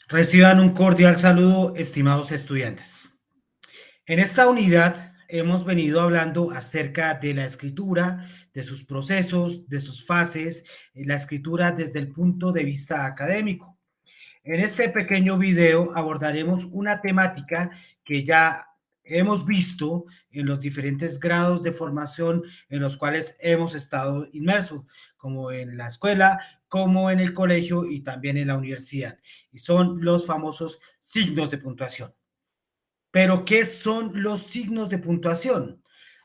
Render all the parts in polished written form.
Reciban un cordial saludo, estimados estudiantes. En esta unidad hemos venido hablando acerca de la escritura, de sus procesos, de sus fases, la escritura desde el punto de vista académico. En este pequeño video abordaremos una temática que ya hemos visto en los diferentes grados de formación en los cuales hemos estado inmersos, como en la escuela, como en el colegio y también en la universidad. Y son los famosos signos de puntuación. Pero, ¿qué son los signos de puntuación?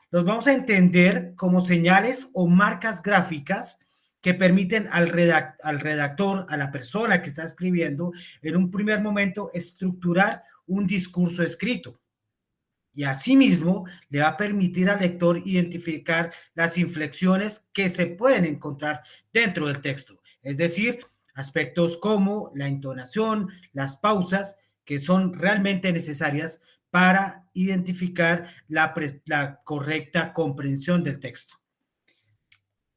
Los vamos a entender como señales o marcas gráficas que permiten al redactor, a la persona que está escribiendo, en un primer momento estructurar un discurso escrito. Y asimismo le va a permitir al lector identificar las inflexiones que se pueden encontrar dentro del texto. Es decir, aspectos como la entonación, las pausas, que son realmente necesarias para identificar la correcta comprensión del texto.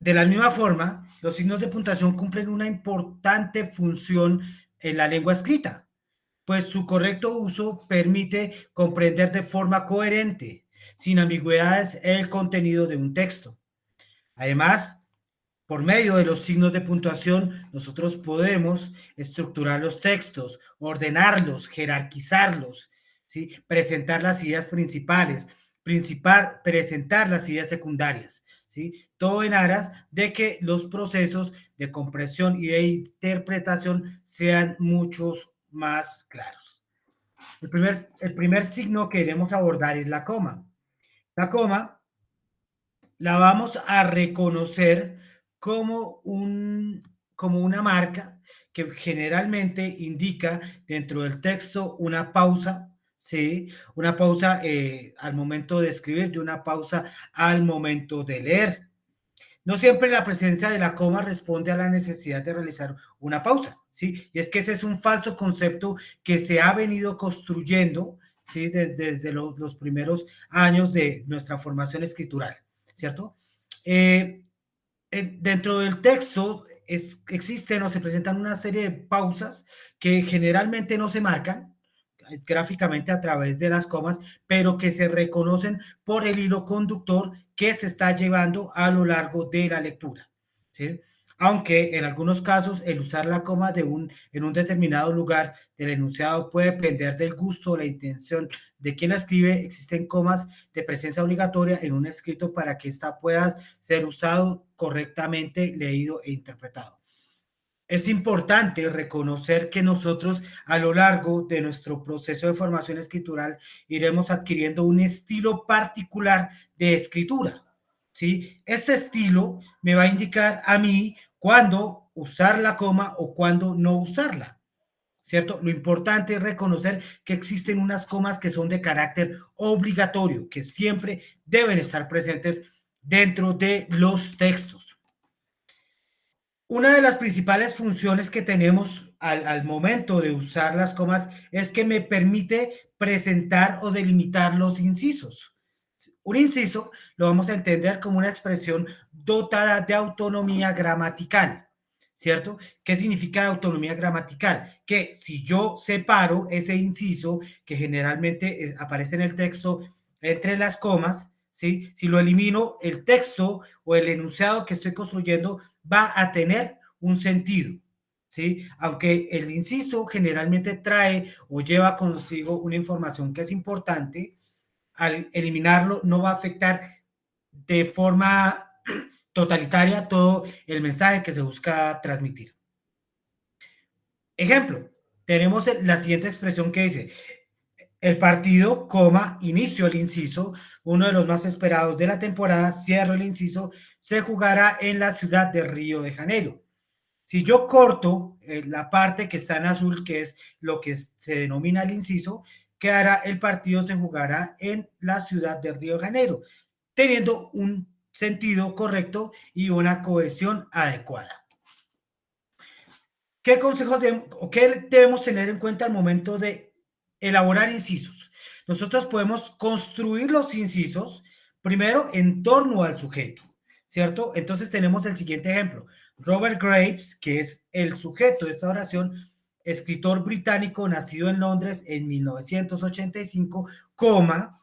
De la misma forma, los signos de puntuación cumplen una importante función en la lengua escrita, pues su correcto uso permite comprender de forma coherente, sin ambigüedades, el contenido de un texto. Además, por medio de los signos de puntuación, nosotros podemos estructurar los textos, ordenarlos, jerarquizarlos, ¿sí? Presentar las ideas principales, presentar las ideas secundarias, ¿sí? Todo en aras de que los procesos de comprensión y de interpretación sean muchos más claros. El primer signo que queremos abordar es la coma. La coma la vamos a reconocer como, como una marca que generalmente indica dentro del texto una pausa, ¿sí? Una pausa al momento de escribir y una pausa al momento de leer. No siempre la presencia de la coma responde a la necesidad de realizar una pausa, ¿sí? Y es que ese es un falso concepto que se ha venido construyendo, ¿sí? Desde los primeros años de nuestra formación escritural, ¿cierto? Eh, Dentro del texto existen o se presentan una serie de pausas que generalmente no se marcan gráficamente a través de las comas, pero que se reconocen por el hilo conductor que se está llevando a lo largo de la lectura, ¿sí? Aunque en algunos casos el usar la coma en un determinado lugar del enunciado puede depender del gusto o la intención de quien la escribe, existen comas de presencia obligatoria en un escrito para que ésta pueda ser usado correctamente, leído e interpretado. Es importante reconocer que nosotros a lo largo de nuestro proceso de formación escritural iremos adquiriendo un estilo particular de escritura, ¿sí? Este estilo me va a indicar a mí cuándo usar la coma o cuándo no usarla, ¿cierto? Lo importante es reconocer que existen unas comas que son de carácter obligatorio, que siempre deben estar presentes dentro de los textos. Una de las principales funciones que tenemos al momento de usar las comas es que me permite presentar o delimitar los incisos. Un inciso lo vamos a entender como una expresión dotada de autonomía gramatical, ¿cierto? ¿Qué significa autonomía gramatical? Que si yo separo ese inciso que generalmente aparece en el texto entre las comas, ¿sí? Si lo elimino, el texto o el enunciado que estoy construyendo va a tener un sentido, ¿sí? Aunque el inciso generalmente trae o lleva consigo una información que es importante, al eliminarlo no va a afectar de forma totalitaria todo el mensaje que se busca transmitir. Ejemplo, tenemos la siguiente expresión que dice: el partido, coma, inicio el inciso, uno de los más esperados de la temporada, cierro el inciso, se jugará en la ciudad de Río de Janeiro. Si yo corto la parte que está en azul, que es lo que se denomina el inciso, quedará el partido se jugará en la ciudad de Río de Janeiro, teniendo un sentido correcto y una cohesión adecuada. ¿Qué consejos o qué debemos tener en cuenta al momento de elaborar incisos? Nosotros podemos construir los incisos primero en torno al sujeto, ¿cierto? Entonces tenemos el siguiente ejemplo. Robert Graves, que es el sujeto de esta oración, escritor británico nacido en Londres en 1985, coma,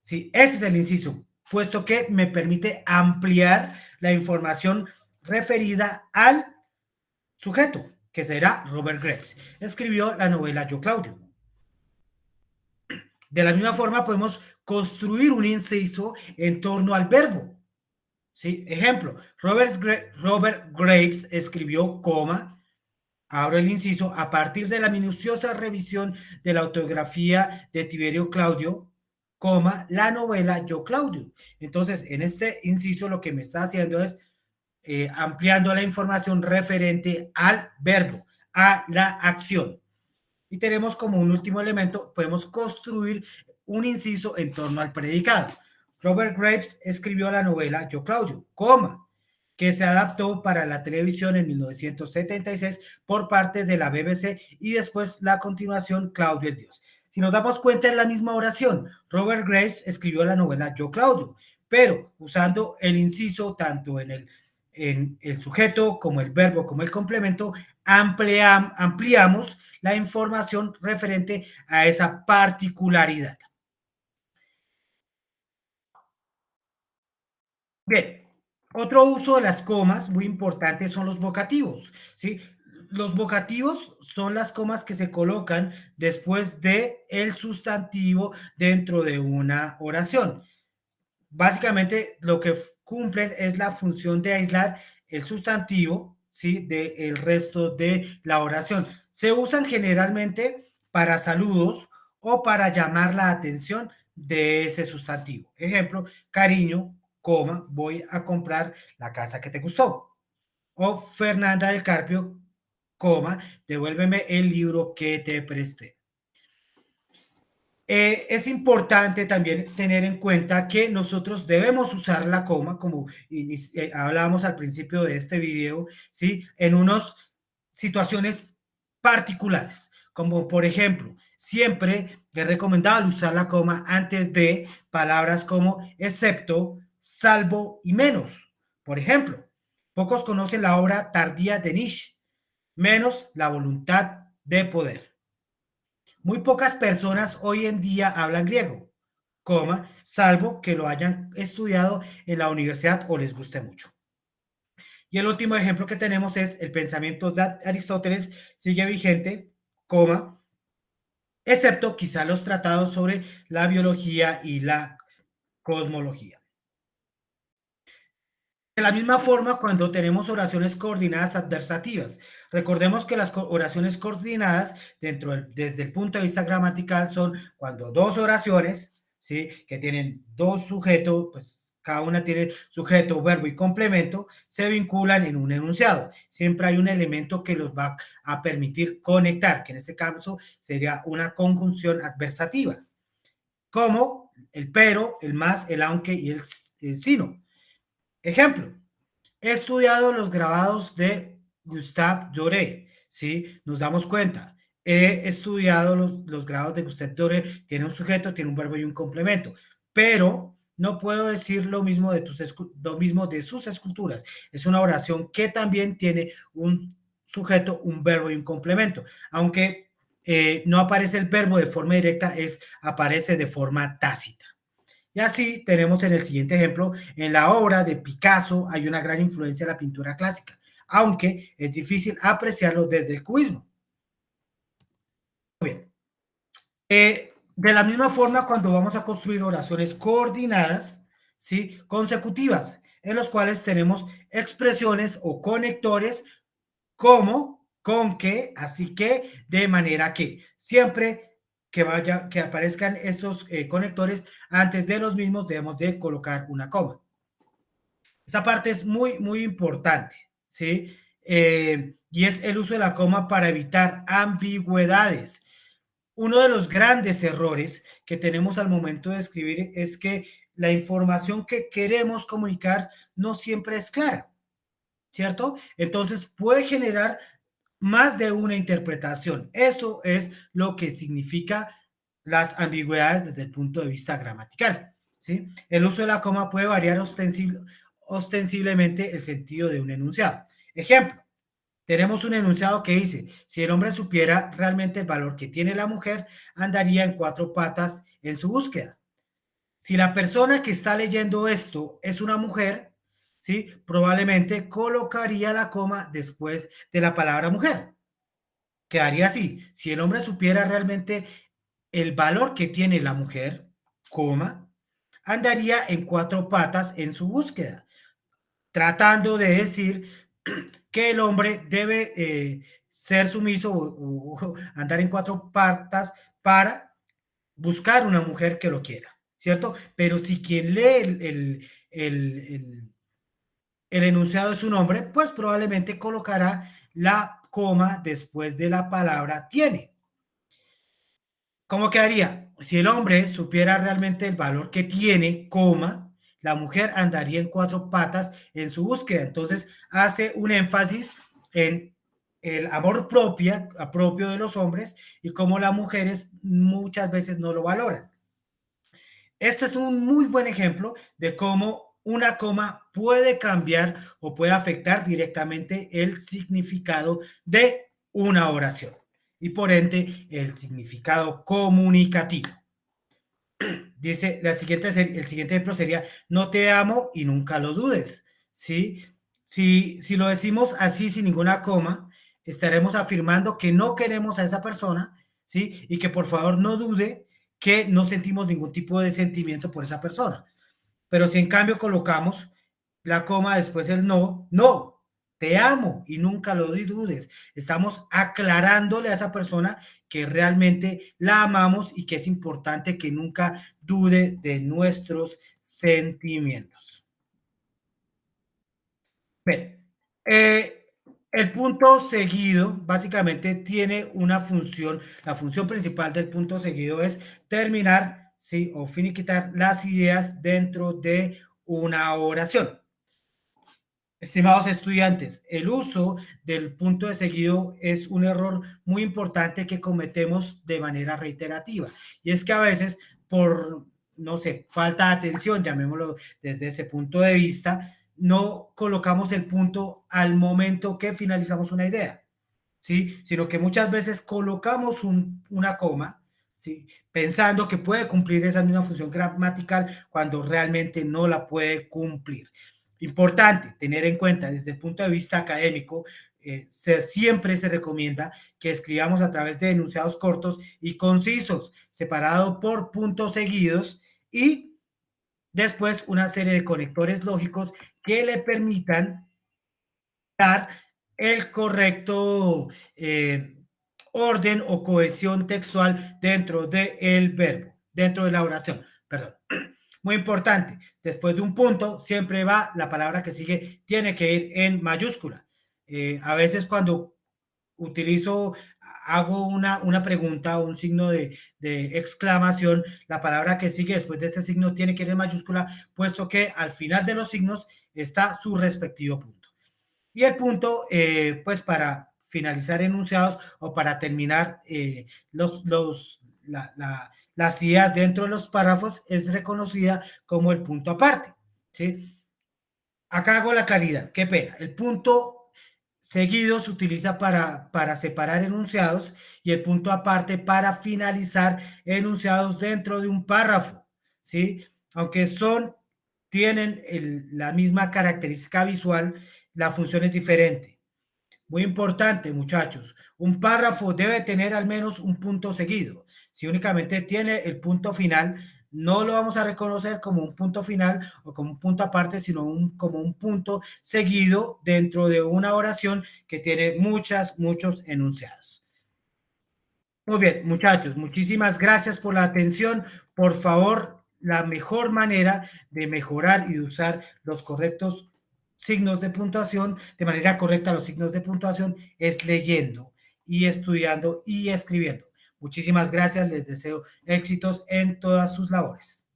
sí, ese es el inciso, puesto que me permite ampliar la información referida al sujeto, que será Robert Graves. Escribió la novela Yo Claudio. De la misma forma, podemos construir un inciso en torno al verbo. ¿Sí? Ejemplo, Robert Graves escribió, coma, abro el inciso, a partir de la minuciosa revisión de la autografía de Tiberio Claudio, coma, la novela Yo Claudio. Entonces, en este inciso lo que me está haciendo es ampliando la información referente al verbo, a la acción. Y tenemos como un último elemento, podemos construir un inciso en torno al predicado. Robert Graves escribió la novela Yo Claudio, coma, que se adaptó para la televisión en 1976 por parte de la BBC y después la continuación Claudio el Dios. Si nos damos cuenta en la misma oración, Robert Graves escribió la novela Yo Claudio, pero usando el inciso tanto en el sujeto como el verbo como el complemento, ampliamos la información referente a esa particularidad. Bien, otro uso de las comas muy importante son los vocativos, ¿sí? Los vocativos son las comas que se colocan después de el sustantivo dentro de una oración. Básicamente lo que cumplen es la función de aislar el sustantivo, ¿sí? Del resto de la oración. Se usan generalmente para saludos o para llamar la atención de ese sustantivo. Ejemplo, cariño, coma, voy a comprar la casa que te gustó. O Fernanda del Carpio, coma, devuélveme el libro que te presté. Es importante también tener en cuenta que nosotros debemos usar la coma, como hablábamos al principio de este video, ¿sí? En unas situaciones particulares, como por ejemplo, siempre es recomendable usar la coma antes de palabras como excepto, salvo y menos. Por ejemplo, pocos conocen la obra tardía de Nietzsche, menos la voluntad de poder. Muy pocas personas hoy en día hablan griego, coma, salvo que lo hayan estudiado en la universidad o les guste mucho. Y el último ejemplo que tenemos es el pensamiento de Aristóteles sigue vigente, coma, excepto quizá los tratados sobre la biología y la cosmología. De la misma forma, cuando tenemos oraciones coordinadas adversativas, recordemos que las oraciones coordinadas, desde el punto de vista gramatical, son cuando dos oraciones, ¿sí? Que tienen dos sujetos, pues cada una tiene sujeto, verbo y complemento, se vinculan en un enunciado. Siempre hay un elemento que los va a permitir conectar, que en este caso sería una conjunción adversativa, como el pero, el más, el aunque y el sino. Ejemplo, he estudiado los grabados de Gustave Doré, ¿sí? Nos damos cuenta. He estudiado los grabados de Gustave Doré, tiene un sujeto, tiene un verbo y un complemento, pero no puedo decir lo mismo lo mismo de sus esculturas. Es una oración que también tiene un sujeto, un verbo y un complemento, aunque no aparece el verbo de forma directa, aparece de forma tácita. Y así tenemos en el siguiente ejemplo, en la obra de Picasso hay una gran influencia de la pintura clásica, aunque es difícil apreciarlo desde el cubismo. Muy bien. De la misma forma, cuando vamos a construir oraciones coordinadas, ¿sí? Consecutivas, en los cuales tenemos expresiones o conectores como, con que, así que, de manera que. Siempre que aparezcan estos conectores, antes de los mismos debemos de colocar una coma. Esa parte es muy, muy importante, ¿sí? Y es el uso de la coma para evitar ambigüedades. Uno de los grandes errores que tenemos al momento de escribir es que la información que queremos comunicar no siempre es clara, ¿cierto? Entonces puede generar más de una interpretación. Eso es lo que significa las ambigüedades desde el punto de vista gramatical, ¿sí? El uso de la coma puede variar ostensiblemente el sentido de un enunciado. Ejemplo, Tenemos un enunciado que dice, si el hombre supiera realmente el valor que tiene la mujer, andaría en cuatro patas en su búsqueda. Si la persona que está leyendo esto es una mujer, ¿sí? Probablemente colocaría la coma después de la palabra mujer. Quedaría así. Si el hombre supiera realmente el valor que tiene la mujer, coma, andaría en cuatro patas en su búsqueda, tratando de decir que el hombre debe ser sumiso o andar en cuatro patas para buscar una mujer que lo quiera, ¿cierto? Pero si quien lee el enunciado es un hombre, pues probablemente colocará la coma después de la palabra tiene. ¿Cómo quedaría? Si el hombre supiera realmente el valor que tiene, coma, la mujer andaría en cuatro patas en su búsqueda. Entonces hace un énfasis en el amor propio de los hombres y cómo las mujeres muchas veces no lo valoran. Este es un muy buen ejemplo de cómo una coma puede cambiar o puede afectar directamente el significado de una oración y por ende el significado comunicativo. Dice el siguiente ejemplo sería no te amo y nunca lo dudes, ¿sí? Si lo decimos así sin ninguna coma, estaremos afirmando que no queremos a esa persona, ¿sí? Y que por favor no dude que no sentimos ningún tipo de sentimiento por esa persona. Pero si en cambio colocamos la coma después el no, no, te amo y nunca lo dudes. Estamos aclarándole a esa persona que realmente la amamos y que es importante que nunca dude de nuestros sentimientos. Bien, el punto seguido básicamente tiene una función. La función principal del punto seguido es terminar, sí, o finiquitar las ideas dentro de una oración. Estimados estudiantes, el uso del punto de seguido es un error muy importante que cometemos de manera reiterativa. Y es que a veces por, no sé, falta de atención, llamémoslo desde ese punto de vista, no colocamos el punto al momento que finalizamos una idea, ¿sí? Sino que muchas veces colocamos una coma, ¿sí? Pensando que puede cumplir esa misma función gramatical cuando realmente no la puede cumplir. Importante tener en cuenta desde el punto de vista académico, siempre se recomienda que escribamos a través de enunciados cortos y concisos, separado por puntos seguidos y después una serie de conectores lógicos que le permitan dar el correcto orden o cohesión textual dentro del verbo, dentro de la oración, perdón. Muy importante, después de un punto siempre va la palabra que sigue, tiene que ir en mayúscula. A veces cuando utilizo, hago una pregunta o un signo de exclamación, la palabra que sigue después de este signo tiene que ir en mayúscula, puesto que al final de los signos está su respectivo punto. Y el punto, pues para finalizar enunciados o para terminar las ideas dentro de los párrafos, es reconocida como el punto aparte, ¿sí? Acá hago la claridad, qué pena. El punto seguido se utiliza para separar enunciados y el punto aparte para finalizar enunciados dentro de un párrafo, ¿sí? Aunque tienen la misma característica visual, la función es diferente. Muy importante, muchachos. Un párrafo debe tener al menos un punto seguido. Si únicamente tiene el punto final, no lo vamos a reconocer como un punto final o como un punto aparte, sino como un punto seguido dentro de una oración que tiene muchos enunciados. Muy bien, muchachos, muchísimas gracias por la atención. Por favor, la mejor manera de mejorar y de usar los correctos signos de puntuación, de manera correcta los signos de puntuación, es leyendo y estudiando y escribiendo. Muchísimas gracias, les deseo éxitos en todas sus labores.